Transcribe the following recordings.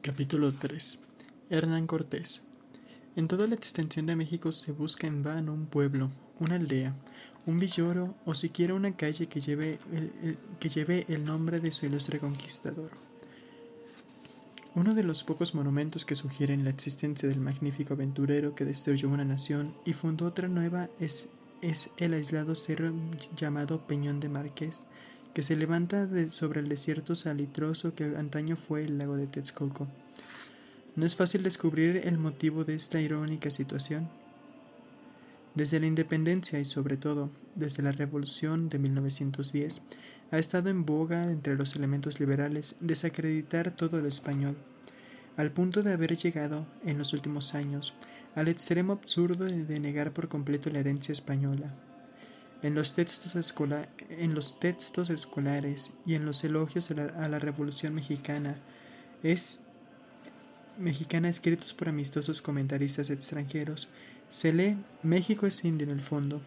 Capítulo 3. Hernán Cortés. En toda la extensión de México se busca en vano un pueblo, una aldea, un villoro o siquiera una calle que lleve el nombre de su ilustre conquistador. Uno de los pocos monumentos que sugieren la existencia del magnífico aventurero que destruyó una nación y fundó otra nueva es el aislado cerro llamado Peñón de Marqués, que se levanta sobre el desierto salitroso que antaño fue el lago de Texcoco. No es fácil descubrir el motivo de esta irónica situación. Desde la independencia y sobre todo desde la Revolución de 1910, ha estado en boga entre los elementos liberales desacreditar todo lo español, al punto de haber llegado, en los últimos años, al extremo absurdo de negar por completo la herencia española. En los textos escolares y en los elogios a la Revolución Mexicana escritos por amistosos comentaristas extranjeros, se lee México es indio en el fondo,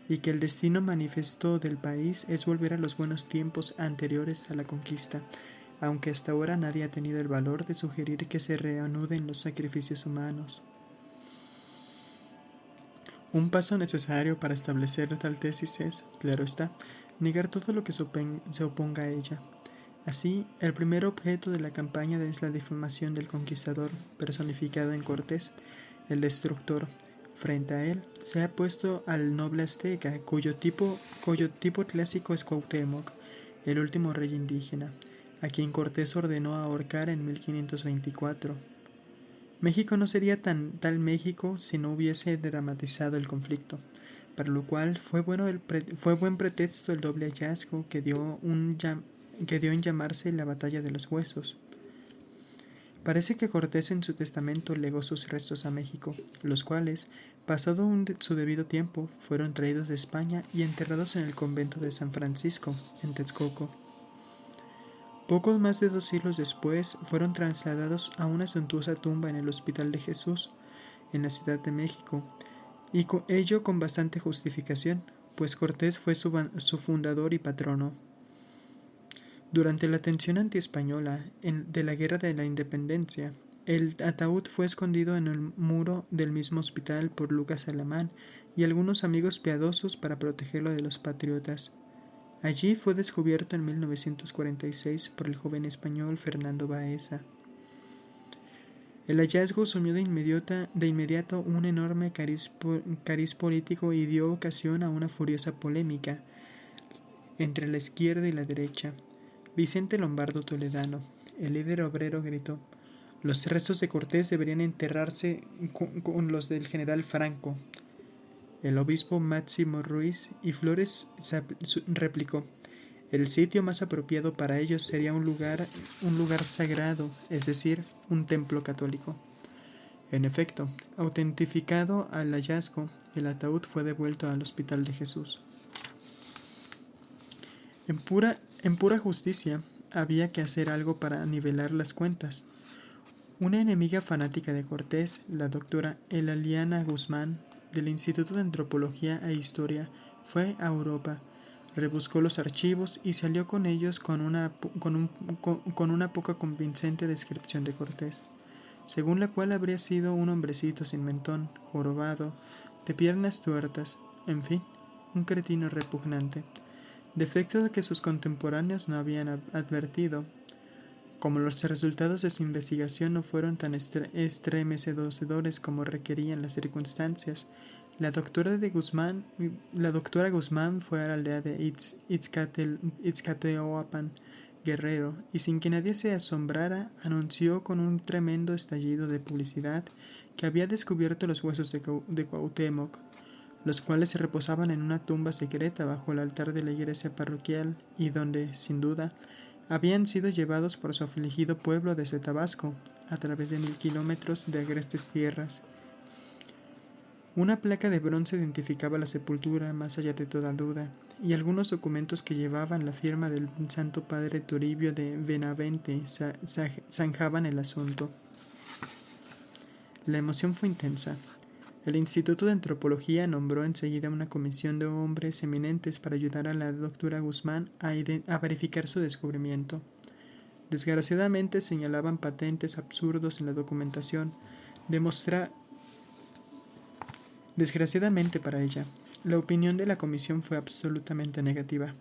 y que el destino manifiesto del país es volver a los buenos tiempos anteriores a la conquista, aunque hasta ahora nadie ha tenido el valor de sugerir que se reanuden los sacrificios humanos. Un paso necesario para establecer tal tesis es, claro está, negar todo lo que se oponga a ella. Así, el primer objeto de la campaña es la difamación del conquistador, personificado en Cortés, el destructor. Frente a él se ha puesto al noble azteca, cuyo tipo clásico es Cuauhtémoc, el último rey indígena, a quien Cortés ordenó ahorcar en 1524. México no sería tal México si no hubiese dramatizado el conflicto, para lo cual fue buen pretexto el doble hallazgo que dio en llamarse la Batalla de los Huesos. Parece que Cortés en su testamento legó sus restos a México, los cuales, pasado su debido tiempo, fueron traídos de España y enterrados en el convento de San Francisco, en Texcoco. Poco más de 2 siglos después, fueron trasladados a una suntuosa tumba en el Hospital de Jesús, en la Ciudad de México, y ello con bastante justificación, pues Cortés fue su fundador y patrono. Durante la tensión antiespañola de la Guerra de la Independencia, el ataúd fue escondido en el muro del mismo hospital por Lucas Alamán y algunos amigos piadosos para protegerlo de los patriotas. Allí fue descubierto en 1946 por el joven español Fernando Baeza. El hallazgo sumió de inmediato un enorme cariz político y dio ocasión a una furiosa polémica entre la izquierda y la derecha. Vicente Lombardo Toledano, el líder obrero, gritó: «Los restos de Cortés deberían enterrarse con los del general Franco». El obispo Máximo Ruiz y Flores replicó: «El sitio más apropiado para ellos sería un lugar sagrado, es decir, un templo católico». En efecto, autentificado al hallazgo, el ataúd fue devuelto al Hospital de Jesús. En pura justicia, había que hacer algo para nivelar las cuentas. Una enemiga fanática de Cortés, la doctora Elaliana Guzmán, del Instituto de Antropología e Historia, fue a Europa, rebuscó los archivos y salió con ellos con una poco convincente descripción de Cortés, según la cual habría sido un hombrecito sin mentón, jorobado, de piernas tuertas, en fin, un cretino repugnante, defecto que sus contemporáneos no habían advertido. Como los resultados de su investigación no fueron tan estremecedores como requerían las circunstancias, la doctora Guzmán fue a la aldea de Itzcateoapan, Guerrero, y sin que nadie se asombrara, anunció con un tremendo estallido de publicidad que había descubierto los huesos de Cuauhtémoc, los cuales reposaban en una tumba secreta bajo el altar de la iglesia parroquial y donde, sin duda, habían sido llevados por su afligido pueblo desde Tabasco, a través de 1000 kilómetros de agrestes tierras. Una placa de bronce identificaba la sepultura más allá de toda duda, y algunos documentos que llevaban la firma del Santo Padre Toribio de Benavente zanjaban el asunto. La emoción fue intensa. El Instituto de Antropología nombró enseguida una comisión de hombres eminentes para ayudar a la doctora Guzmán a verificar su descubrimiento. Desgraciadamente señalaban patentes absurdos en la documentación. Desgraciadamente para ella, la opinión de la comisión fue absolutamente negativa.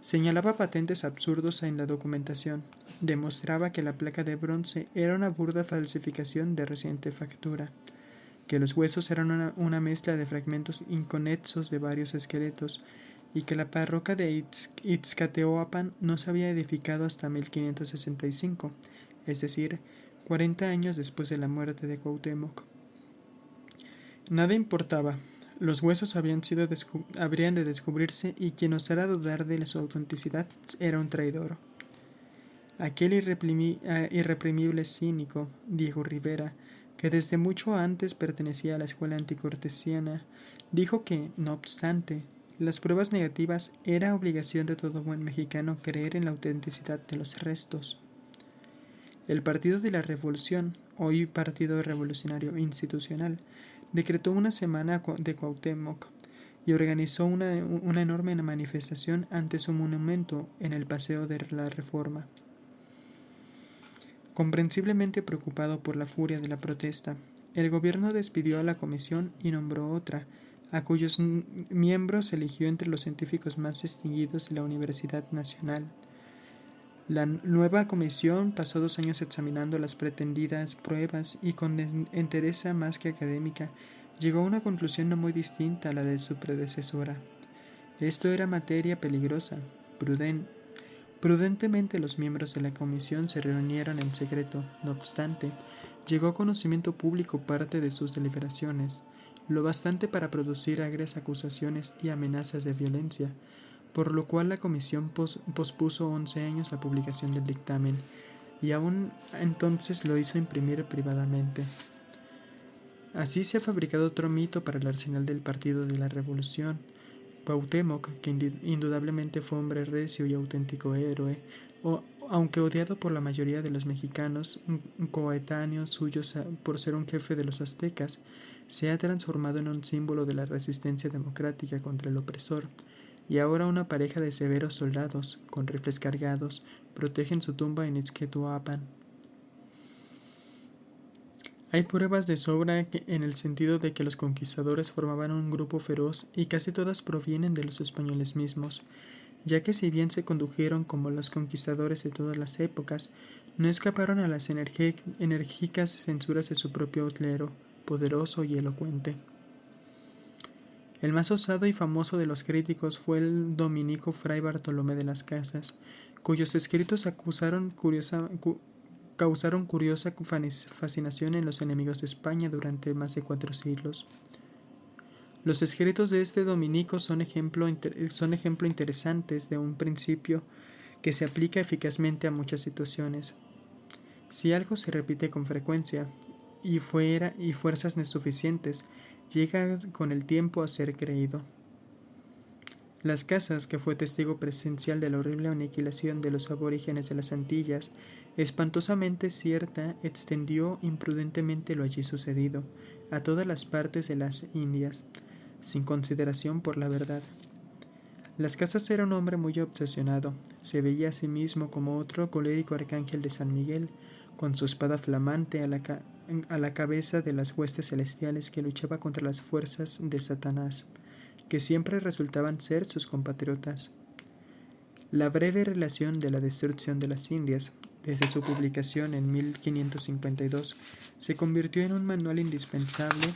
Señalaba patentes absurdos en la documentación. Demostraba que la placa de bronce era una burda falsificación de reciente factura, que los huesos eran una mezcla de fragmentos inconexos de varios esqueletos, y que la parroquia de Ixcateoapan no se había edificado hasta 1565, es decir, 40 años después de la muerte de Cuauhtémoc. Nada importaba. Los huesos habrían de descubrirse, y quien osara dudar de su autenticidad era un traidor. Aquel irreprimible cínico, Diego Rivera, que desde mucho antes pertenecía a la escuela anticortesiana, dijo que, no obstante las pruebas negativas, era obligación de todo buen mexicano creer en la autenticidad de los restos. El Partido de la Revolución, hoy Partido Revolucionario Institucional, decretó una semana de Cuauhtémoc y organizó una enorme manifestación ante su monumento en el Paseo de la Reforma. Comprensiblemente preocupado por la furia de la protesta, el gobierno despidió a la comisión y nombró otra, a cuyos miembros eligió entre los científicos más distinguidos de la Universidad Nacional. La nueva comisión pasó 2 años examinando las pretendidas pruebas y, con entereza más que académica, llegó a una conclusión no muy distinta a la de su predecesora. Esto era materia peligrosa. Prudentemente los miembros de la comisión se reunieron en secreto. No obstante, llegó a conocimiento público parte de sus deliberaciones, lo bastante para producir agrias acusaciones y amenazas de violencia, por lo cual la comisión pospuso 11 años la publicación del dictamen, y aún entonces lo hizo imprimir privadamente. Así se ha fabricado otro mito para el arsenal del Partido de la Revolución. Cuauhtémoc, que indudablemente fue hombre recio y auténtico héroe, aunque odiado por la mayoría de los mexicanos coetáneos suyos por ser un jefe de los aztecas, se ha transformado en un símbolo de la resistencia democrática contra el opresor, y ahora una pareja de severos soldados, con rifles cargados, protegen su tumba en Ixcateoapan. Hay pruebas de sobra en el sentido de que los conquistadores formaban un grupo feroz, y casi todas provienen de los españoles mismos, ya que si bien se condujeron como los conquistadores de todas las épocas, no escaparon a las enérgicas censuras de su propio clero, poderoso y elocuente. El más osado y famoso de los críticos fue el dominico fray Bartolomé de las Casas, cuyos escritos causaron curiosa fascinación en los enemigos de España durante más de 4 siglos. Los escritos de este dominico son ejemplo interesantes de un principio que se aplica eficazmente a muchas situaciones. Si algo se repite con frecuencia y fuerzas suficientes, llega con el tiempo a ser creído. Las Casas, que fue testigo presencial de la horrible aniquilación de los aborígenes de las Antillas, espantosamente cierta, extendió imprudentemente lo allí sucedido a todas las partes de las Indias, sin consideración por la verdad. Las Casas era un hombre muy obsesionado. Se veía a sí mismo como otro colérico arcángel de San Miguel, con su espada flamante a la cabeza de las huestes celestiales que luchaba contra las fuerzas de Satanás, que siempre resultaban ser sus compatriotas. La breve relación de la destrucción de las Indias, desde su publicación en 1552, se convirtió en un manual indispensable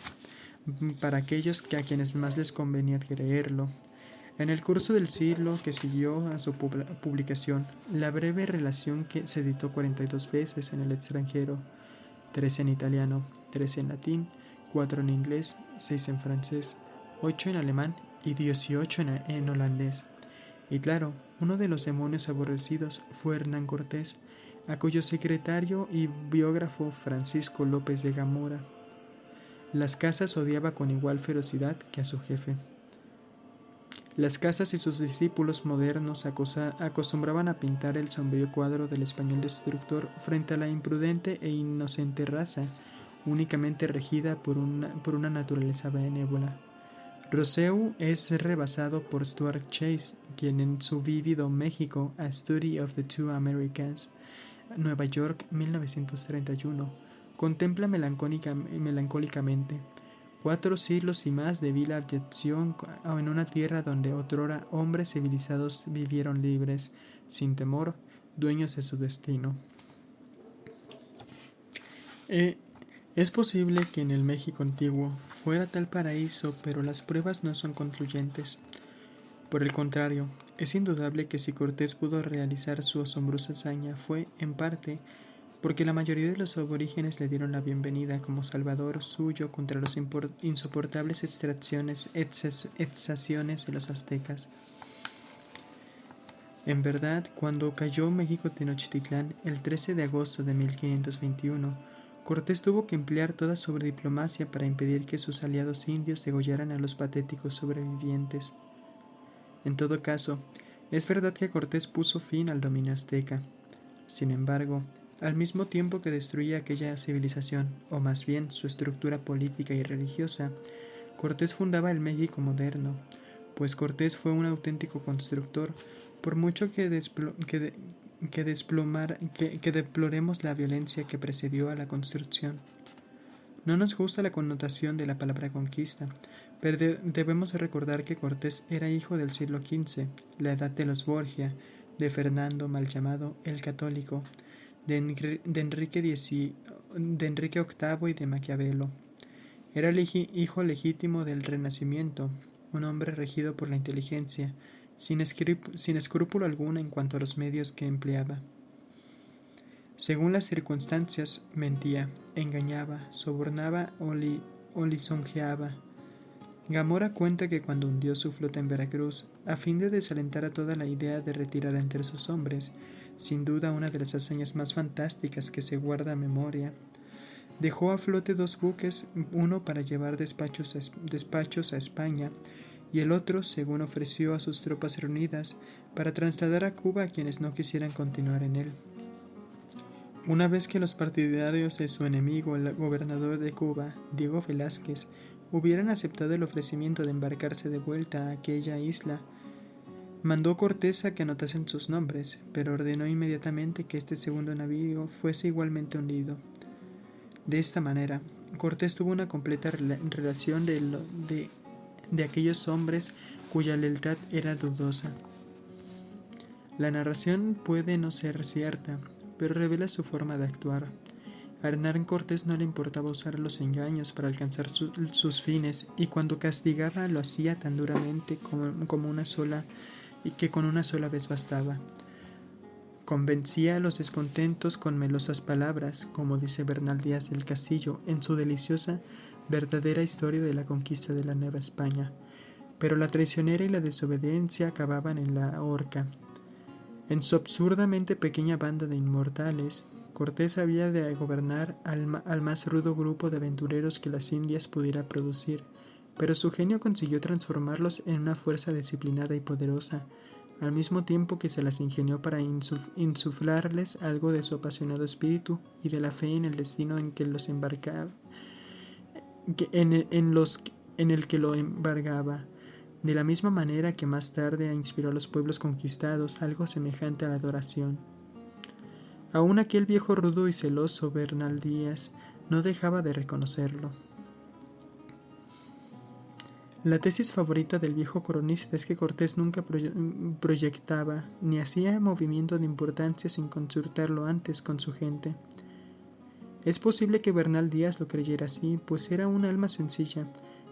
para aquellos a quienes más les convenía creerlo. En el curso del siglo que siguió a su publicación, la breve relación que se editó 42 veces en el extranjero, 13 en italiano, 13 en latín, 4 en inglés, 6 en francés, 8 en alemán y 18 en holandés. Y claro, uno de los demonios aborrecidos fue Hernán Cortés, a cuyo secretario y biógrafo Francisco López de Gamora Las Casas odiaba con igual ferocidad que a su jefe. Las Casas y sus discípulos modernos acostumbraban a pintar el sombrío cuadro del español destructor frente a la imprudente e inocente raza, únicamente regida por una naturaleza benévola. Rousseau es rebasado por Stuart Chase, quien en su vívido México, A Study of the Two Americas, Nueva York, 1931. Contempla melancólicamente 4 siglos y más de vil abyección en una tierra donde otrora hombres civilizados vivieron libres, sin temor, dueños de su destino. Es posible que en el México antiguo fuera tal paraíso, pero las pruebas no son concluyentes. Por el contrario, es indudable que si Cortés pudo realizar su asombrosa hazaña fue, en parte, porque la mayoría de los aborígenes le dieron la bienvenida como salvador suyo contra las insoportables exacciones de los aztecas. En verdad, cuando cayó México Tenochtitlán el 13 de agosto de 1521, Cortés tuvo que emplear toda su diplomacia para impedir que sus aliados indios degollaran a los patéticos sobrevivientes. En todo caso, es verdad que Cortés puso fin al dominio azteca. Sin embargo, al mismo tiempo que destruía aquella civilización, o más bien su estructura política y religiosa, Cortés fundaba el México moderno, pues Cortés fue un auténtico constructor, por mucho que deploremos la violencia que precedió a la construcción. No nos gusta la connotación de la palabra conquista, pero debemos recordar que Cortés era hijo del siglo XV, la edad de los Borgia, de Fernando, mal llamado el Católico, de Enrique VIII y de Maquiavelo. Era el hijo legítimo del Renacimiento, un hombre regido por la inteligencia, sin escrúpulo alguno en cuanto a los medios que empleaba. Según las circunstancias, mentía, engañaba, sobornaba o lisonjeaba. Gamora cuenta que cuando hundió su flota en Veracruz, a fin de desalentar a toda la idea de retirada entre sus hombres, sin duda una de las hazañas más fantásticas que se guarda a memoria, dejó a flote 2 buques, uno para llevar despachos a España, y el otro, según ofreció a sus tropas reunidas, para trasladar a Cuba a quienes no quisieran continuar en él. Una vez que los partidarios de su enemigo, el gobernador de Cuba, Diego Velázquez, hubieran aceptado el ofrecimiento de embarcarse de vuelta a aquella isla, mandó Cortés a que anotasen sus nombres, pero ordenó inmediatamente que este segundo navío fuese igualmente hundido. De esta manera, Cortés tuvo una completa relación de aquellos hombres cuya lealtad era dudosa. La narración puede no ser cierta, pero revela su forma de actuar. A Hernán Cortés no le importaba usar los engaños para alcanzar sus fines, y cuando castigaba lo hacía tan duramente como una sola, y que con una sola vez bastaba. Convencía a los descontentos con melosas palabras, como dice Bernal Díaz del Castillo en su deliciosa verdadera historia de la conquista de la Nueva España, pero la traicionera y la desobediencia acababan en la horca. En su absurdamente pequeña banda de inmortales, Cortés había de gobernar al más rudo grupo de aventureros que las Indias pudiera producir, pero su genio consiguió transformarlos en una fuerza disciplinada y poderosa, al mismo tiempo que se las ingenió para insuflarles algo de su apasionado espíritu y de la fe en el destino en que los embarcaba, en el que lo embargaba. De la misma manera que más tarde inspiró a los pueblos conquistados algo semejante a la adoración. Aún aquel viejo rudo y celoso Bernal Díaz no dejaba de reconocerlo. La tesis favorita del viejo cronista es que Cortés nunca proyectaba ni hacía movimiento de importancia sin consultarlo antes con su gente. Es posible que Bernal Díaz lo creyera así, pues era un alma sencilla,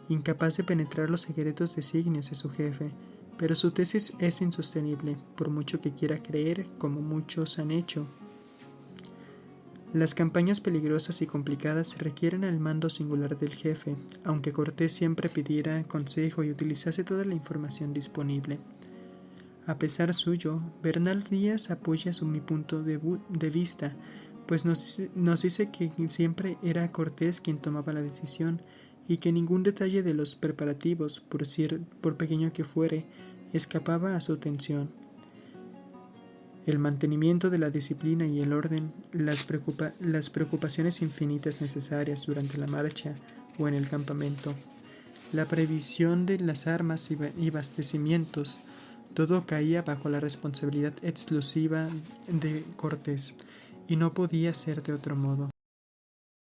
incapaz de penetrar los secretos designios de su jefe, pero su tesis es insostenible, por mucho que quiera creer, como muchos han hecho. Las campañas peligrosas y complicadas requieren el mando singular del jefe, aunque Cortés siempre pidiera consejo y utilizase toda la información disponible. A pesar suyo, Bernal Díaz apoya mi punto de vista, pues nos dice que siempre era Cortés quien tomaba la decisión y que ningún detalle de los preparativos, por pequeño que fuere, escapaba a su atención. El mantenimiento de la disciplina y el orden, las preocupaciones infinitas necesarias durante la marcha o en el campamento, la previsión de las armas y abastecimientos, todo caía bajo la responsabilidad exclusiva de Cortés, y no podía ser de otro modo.